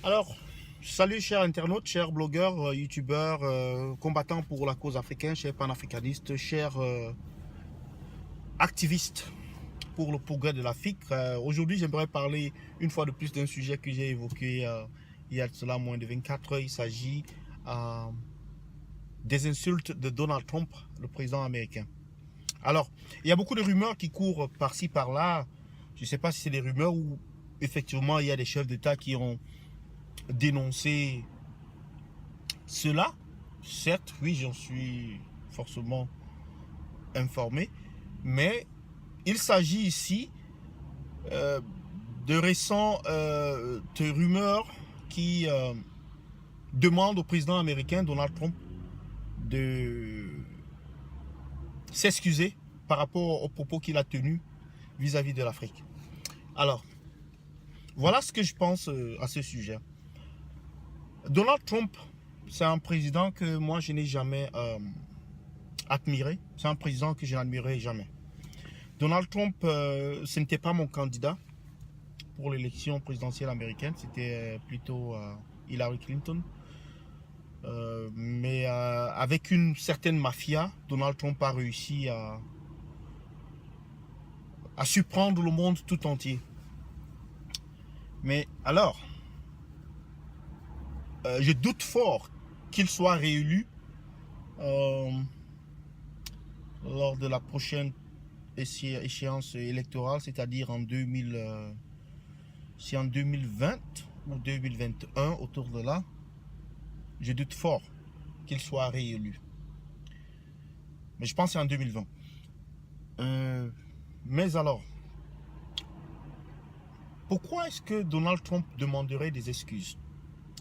Alors, salut chers internautes, chers blogueurs, youtubeurs, combattants pour la cause africaine, chers panafricanistes, chers activistes pour le progrès de l'Afrique. Aujourd'hui, j'aimerais parler une fois de plus d'un sujet que j'ai évoqué il y a de cela moins de 24 heures. Il s'agit des insultes de Donald Trump, le président américain. Alors, il y a beaucoup de rumeurs qui courent par-ci, par-là. Je ne sais pas si c'est des rumeurs ou effectivement il y a des chefs d'État qui ont dénoncer cela. Certes, oui, j'en suis forcément informé, mais il s'agit ici de récentes rumeurs qui demandent au président américain Donald Trump de s'excuser par rapport aux propos qu'il a tenus vis-à-vis de l'Afrique. Alors, voilà ce que je pense à ce sujet. Donald Trump, c'est un président que moi je n'ai jamais admiré. C'est un président que je n'admirerai jamais. Donald Trump, ce n'était pas mon candidat pour l'élection présidentielle américaine. C'était plutôt Hillary Clinton. Mais avec une certaine mafia, Donald Trump a réussi à surprendre le monde tout entier. Mais alors, je doute fort qu'il soit réélu lors de la prochaine échéance électorale, c'est-à-dire en 2020 ou 2021, autour de là. Je doute fort qu'il soit réélu. Mais je pense que c'est en 2020. Mais alors, pourquoi est-ce que Donald Trump demanderait des excuses?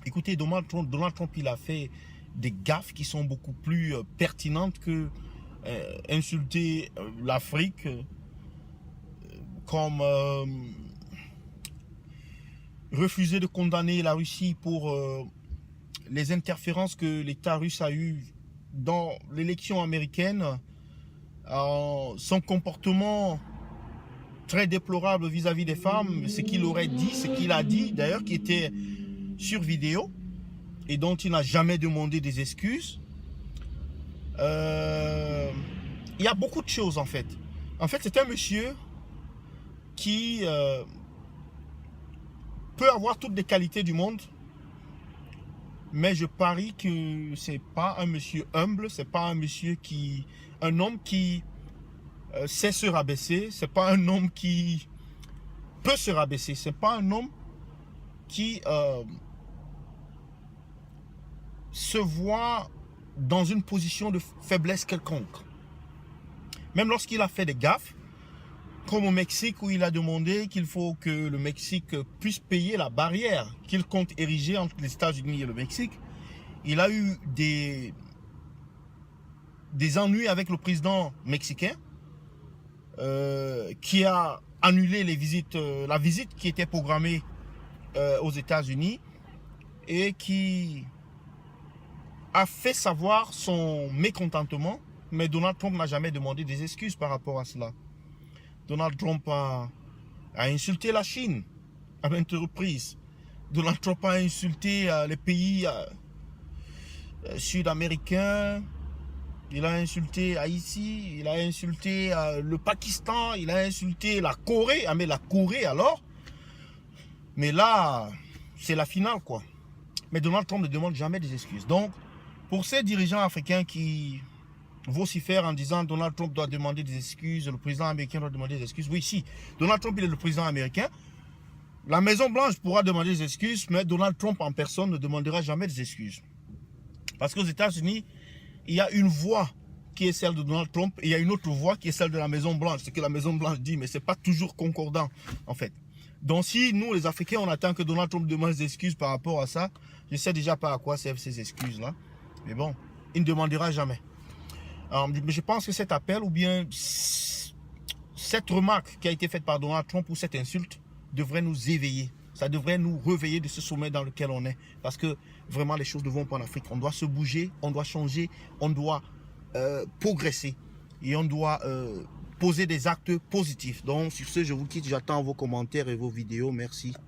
Écoutez, Donald Trump, il a fait des gaffes qui sont beaucoup plus pertinentes que insulter l'Afrique, comme refuser de condamner la Russie pour les interférences que l'État russe a eues dans l'élection américaine, son comportement très déplorable vis-à-vis des femmes, ce qu'il aurait dit, ce qu'il a dit, d'ailleurs, qui était sur vidéo et dont il n'a jamais demandé des excuses. Il y a beaucoup de choses en fait. En fait, c'est un monsieur qui peut avoir toutes les qualités du monde, mais je parie que c'est pas un monsieur humble, c'est pas un homme qui sait se rabaisser, c'est pas un homme qui peut se rabaisser, c'est pas un homme qui se voit dans une position de faiblesse quelconque. Même lorsqu'il a fait des gaffes, comme au Mexique où il a demandé qu'il faut que le Mexique puisse payer la barrière qu'il compte ériger entre les États-Unis et le Mexique, il a eu des ennuis avec le président mexicain qui a annulé la visite qui était programmée aux États-Unis et qui a fait savoir son mécontentement, mais Donald Trump n'a jamais demandé des excuses par rapport à cela. Donald Trump a insulté la Chine à maintes reprises. Donald Trump a insulté les pays sud-américains. Il a insulté Haïti, il a insulté le Pakistan, il a insulté la Corée. Ah mais la Corée alors? Mais là, c'est la finale quoi. Mais Donald Trump ne demande jamais des excuses. Donc, pour ces dirigeants africains qui vocifèrent en disant Donald Trump doit demander des excuses, le président américain doit demander des excuses. Oui, si, Donald Trump il est le président américain. La Maison Blanche pourra demander des excuses, mais Donald Trump en personne ne demandera jamais des excuses. Parce qu'aux États-Unis, il y a une voix qui est celle de Donald Trump et il y a une autre voix qui est celle de la Maison Blanche. Ce que la Maison Blanche dit, mais ce n'est pas toujours concordant en fait. Donc si nous, les Africains, on attend que Donald Trump demande des excuses par rapport à ça, je sais déjà pas à quoi servent ces excuses-là. Mais bon, il ne demandera jamais. Mais je pense que cet appel ou bien cette remarque qui a été faite par Donald Trump ou cette insulte devrait nous éveiller. Ça devrait nous réveiller de ce sommet dans lequel on est. Parce que vraiment les choses ne vont pas en Afrique. On doit se bouger, on doit changer, on doit progresser. Et on doit poser des actes positifs. Donc sur ce, je vous quitte. J'attends vos commentaires et vos vidéos. Merci.